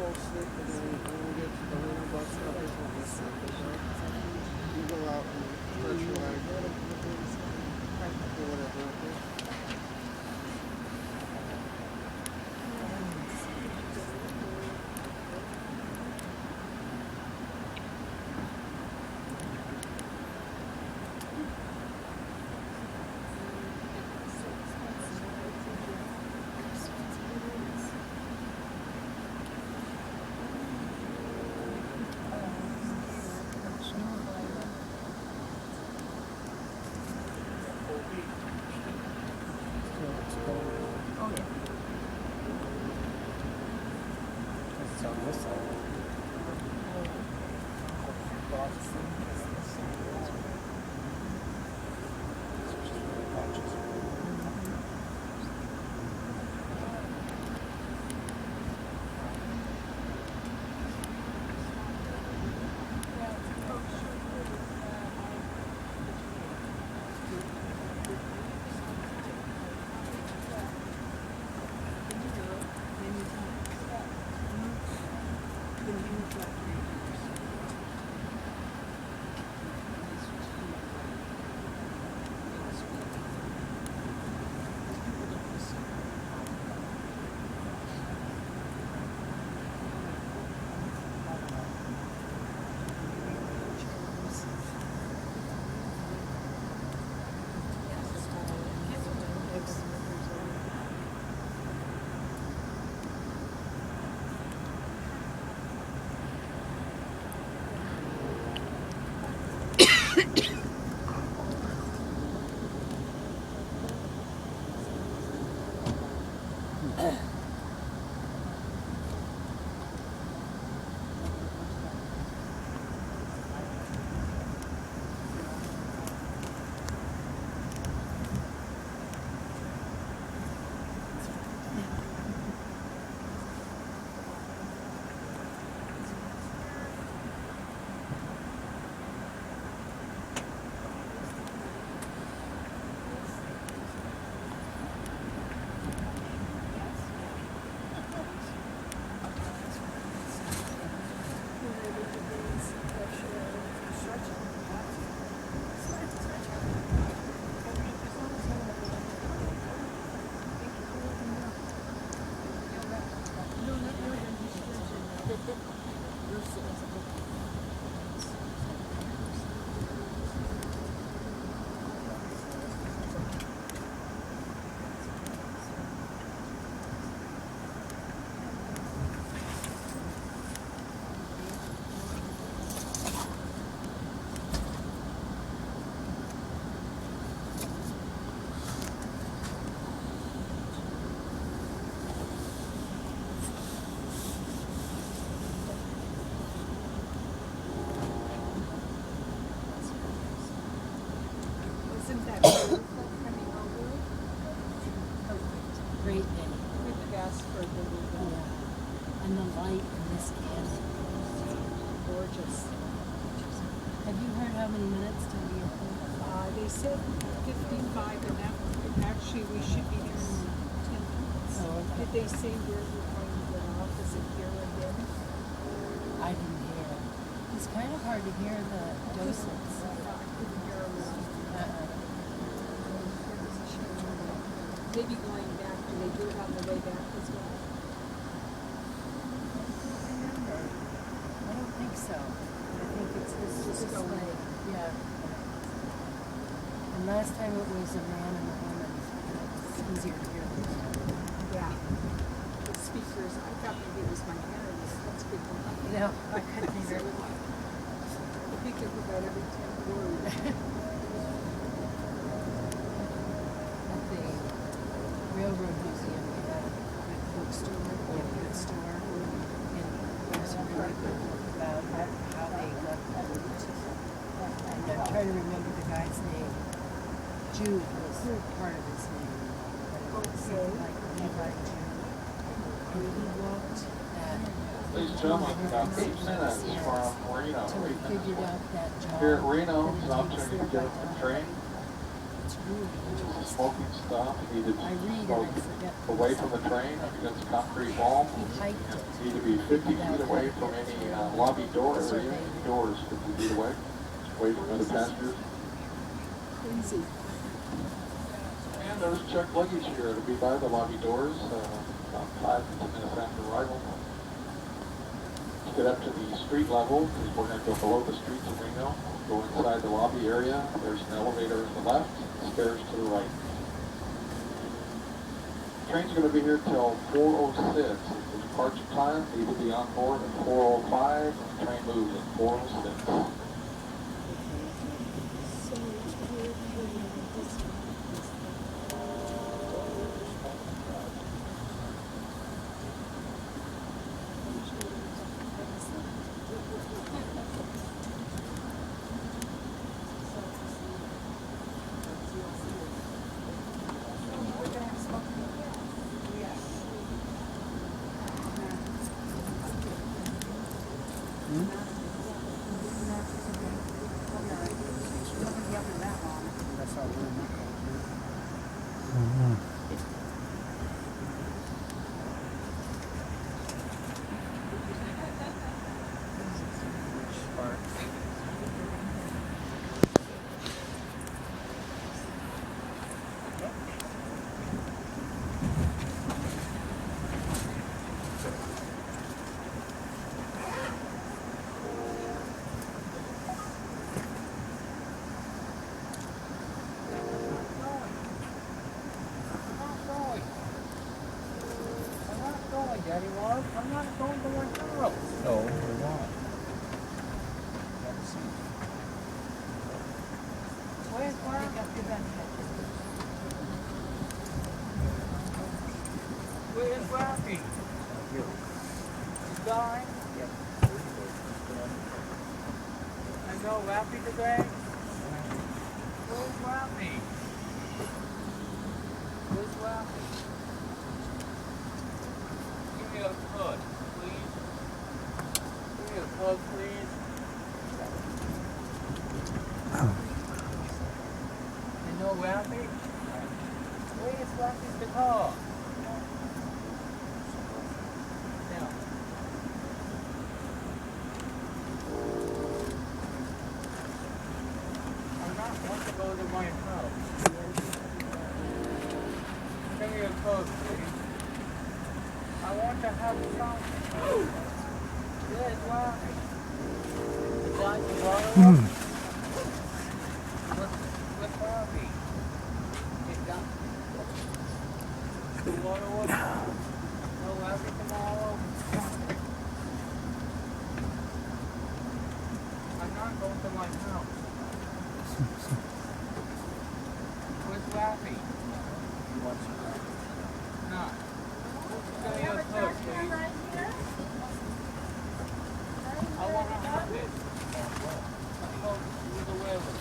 fall asleep, and then when we get to the Reno bus stop, there's no bus stop. You go out and stretch your legs, do whatever, okay? It's on this side. Isn't that beautiful coming over? Great day. We've asked for the Yeah. And the light in this canyon. gorgeous. Have you heard how many minutes till the airport? They said 55, and that, actually we should be there in 10 minutes. Oh, okay. Did they say where we're going to get off? Is it here again? I didn't hear. It's kind of hard to hear the docents. I couldn't hear them. Maybe going back, do they do it on the way back as well? I don't think so. I think it's just Just a way. way. Yeah. And last time it was a man and a woman. It's easier to hear them. Yeah. The speakers, I thought maybe it was my internet. That's good one. No, I couldn't hear it. I think it was about every 10 words. At the Railroad Museum, we had a good bookstore, a good store, and there was a really good book about how they got the route. And I'm trying to remember the guy's name. Jude was part of his name. But it was something like Levi Jude. And he walked that Ladies and gentlemen, about 8 minutes from Reno. until he figured out that job. Here at Reno, that it's he an takes opportunity to there get by up the time. train. it's really interesting. Smoking stop, needed I read and smoke I forget. away from the train against concrete wall. He hiked it. Need to be 50 feet away from any lobby door area. Doors 50 feet away from other passengers. Crazy. And there's checked luggage here. It'll be by the lobby doors about 5 to 10 minutes after arrival. To get up to the street level, because we're going to go below the streets of Reno, go inside the lobby area. There's an elevator on the left, stairs to the right. Train's going to be here till 4:06. The departure time, need to be on board at 4:05. The train moves at 4:06. That's how we're not going Daddy was. I'm not going to my house. No, we're not. Never seen Where's Mark? Where's Rafi? He's gone? Yep. I know Rafi today. Where's Rafi? Where's Rafi? Give me a hug, please. Give me a hug, please. You know Rafi? Where's Rafi's guitar? Now. I'm not want to go to my house. Give me a hug, please. I want to have something. Where's Rafi? Is that the water? What's Rafi? Is that the water? No Rafi tomorrow? I'm not going to my house. Where's Rafi? He wants you. No. Give me a hug, please. I want to hug it. A hug with the river.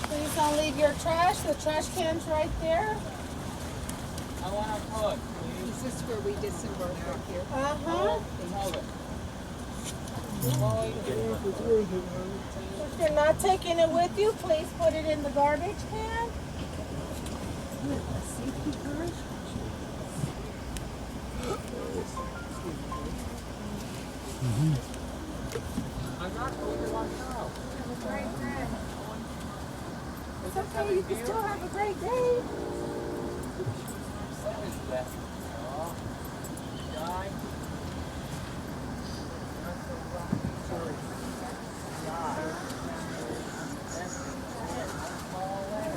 Please don't leave your trash. The trash can's right there. I want a hug, please. Is this where we disembark right here? Uh-huh. Hold it. If you're not taking it with you, please put it in the garbage can. I'm not going to my house. It's okay. You can still have a great day. What is that? Oh, die. Sorry. Die. That's it. I'm falling.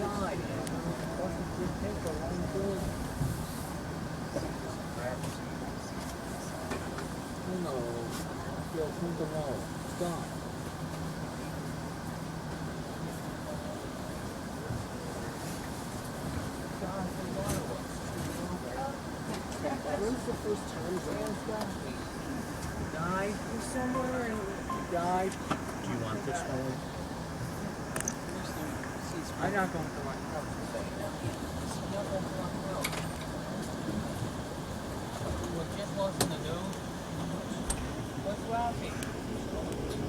Died. Wasn't good paper. Wasn't good. No. Yo, come tomorrow. Stop. When's the first time He died somewhere and he died. Do you want this one? I'm not going to my house today. I'm not going to my house. what just was in the news? What's laughing?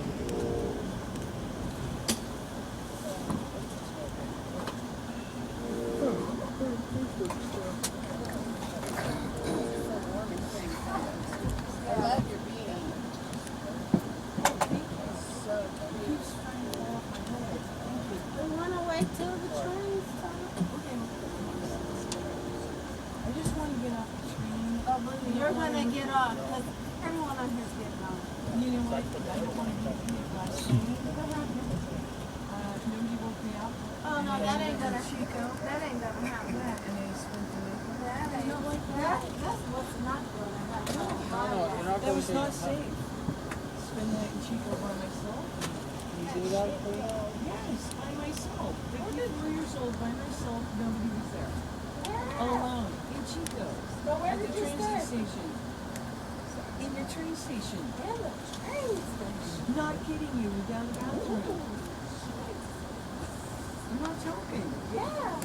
I love your beanie. We wanna wait till the trains come. I just want to get off the train. You're gonna get off, because everyone on here's getting off. You know what? I don't want to be here last night. Nobody woke me up. Oh, no, that ain't gonna happen. And I spent the night. That ain't, that's what's not gonna happen. You're not That going was to not safe. Spend the night in Chico by myself. You do that for you? Yes, by myself. 54 years old, by myself. Nobody was there. All alone in Chico. But where At the did you train stay? station. In the train station. In the train station. Not kidding you. Down the bathroom. I'm not joking. Yeah.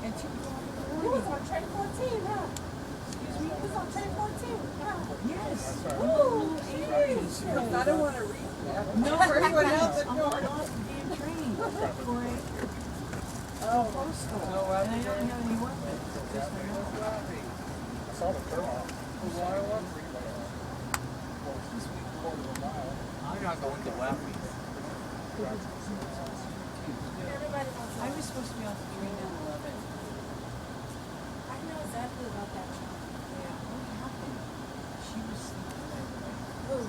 At 2 o'clock in the You was morning. on train 14, huh? Excuse me? You was on train 14, huh? Yes. Ooh, jeez. I don't want to read that. No, For anyone else that I'm knows. off the damn train for a Oh, postal. No, And I don't have any weapons. Just my own. I saw the turn-off. I'm not going to Wappy. Everybody wants I was supposed to be off the train at 11. I know exactly about that. Yeah, what happened? She was sleeping right away. Who?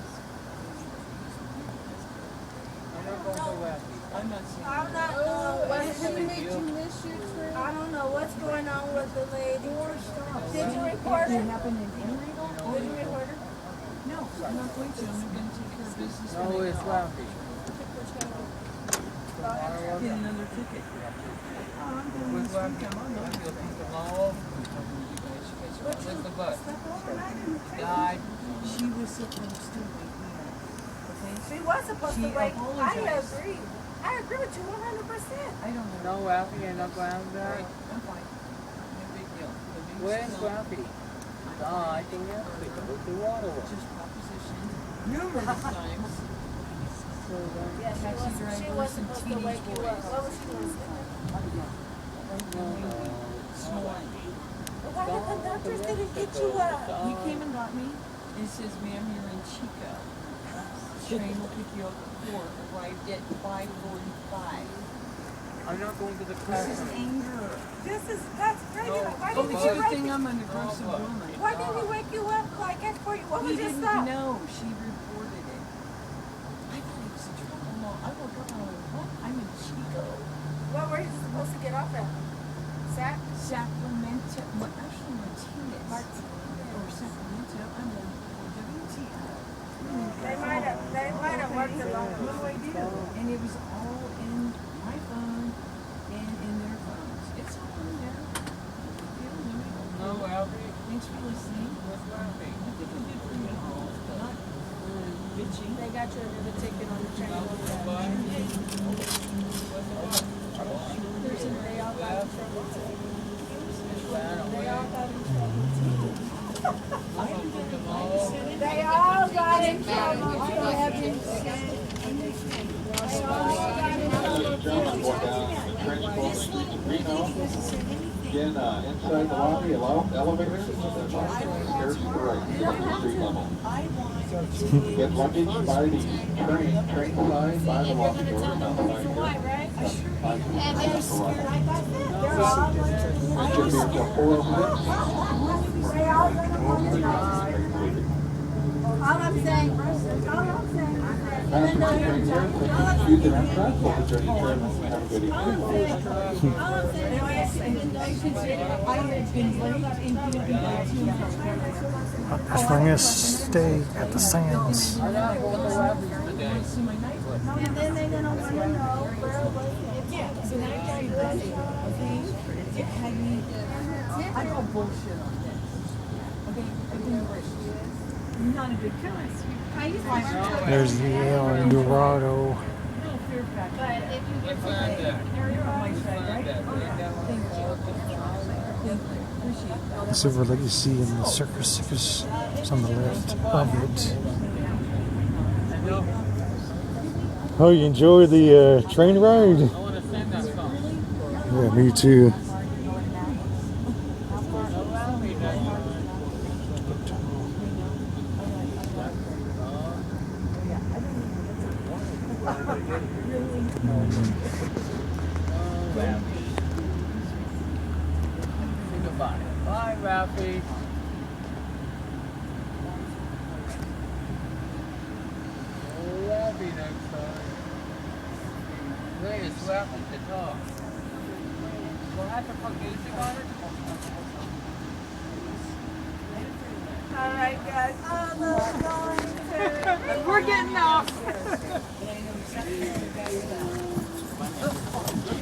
I'm not going to Wappy. I'm not saying. I'm not knowing what's Who made you miss your train? I don't know what's going on with the lady. Did you report It her? happened in Enrico? Did you report her? No, I'm not going to. I'm going to take care of business. No, when I it's get home. Wappy. Get another ticket. Oh, I'm going With this Wappy. weekend. I'm not You'll going. pick them all up. Where's the bus? God, she was supposed to wake me up. Okay? She was supposed She to wake. apologized. I agree with you 100%. I don't know. No Wappy, you're not going to that? I'm fine. No big deal. The biggest Where's deal- Wappy? I'm Oh, I fine. think that's because the water was. Just propositioned numerous times. So then, Yeah, she Taxi was drivers and supposed to teenage wake you up. boys. What was she doing? Snoring. Why the conductors didn't get you up? He came and got me and says, ma'am, you're in Chico. Train will pick you up at 4. Arrived at 5:45. I'm not going to the This is classroom. anger. That's crazy. No, Why Oh, didn't it's you a good wake thing you? I'm an aggressive woman. Why didn't he wake you up like at for you? What He was your didn't stop? know. She reported it. I thought he was in trouble. No, I woke up and I went, what? I'm in Chico. What were you supposed to get off at? Sacramento. Well, actually, Martinez. Or Sacramento. I'm on WTF. They might have worked along. No idea. And it was all in my phone and in their phones. It's all in there. No Wappy. Thanks for listening. Where's Wappy? I think I did pretty well. Not bitching. They got you another ticket on the train. They all got in trouble too. They all got in trouble too. They all got in trouble too. They all got in Gentlemen, going down the Transformer Street to Reno. Again, inside the lobby, elevators, and then stairs to the right, second street level. Get luggage by the train side, by the lobby door, down the line here. And they're scared. Like I said, they're all going to the It should be until 4:06. They all going to want to know. All I'm saying is that even though you're Use an Amtrak, or is there any train? Have a good evening. all I'm saying is even though you consider I have been late in getting back to That's bring us stay at the Sands. I'm not going to Wappy today. see my night. and then they're gonna want to know where was it? Yeah, so now I got you busy. Okay? It had me. I call bullshit on this. Okay? I've been not a big fan. I used to work There's the El Dorado. No fear factor. but if you get Find that. You're on my side, right? Find that. Thank you. Thank you. Appreciate that. The silver lake you see in the circus is on the left of it. Oh, you enjoy the train ride? I want to sing that song. Yeah, me too. Say goodbye. Bye, Ralphie. Love you next time. Wait, it's Ralphie to talk. We'll have to put music on it. All right, guys. We're getting off.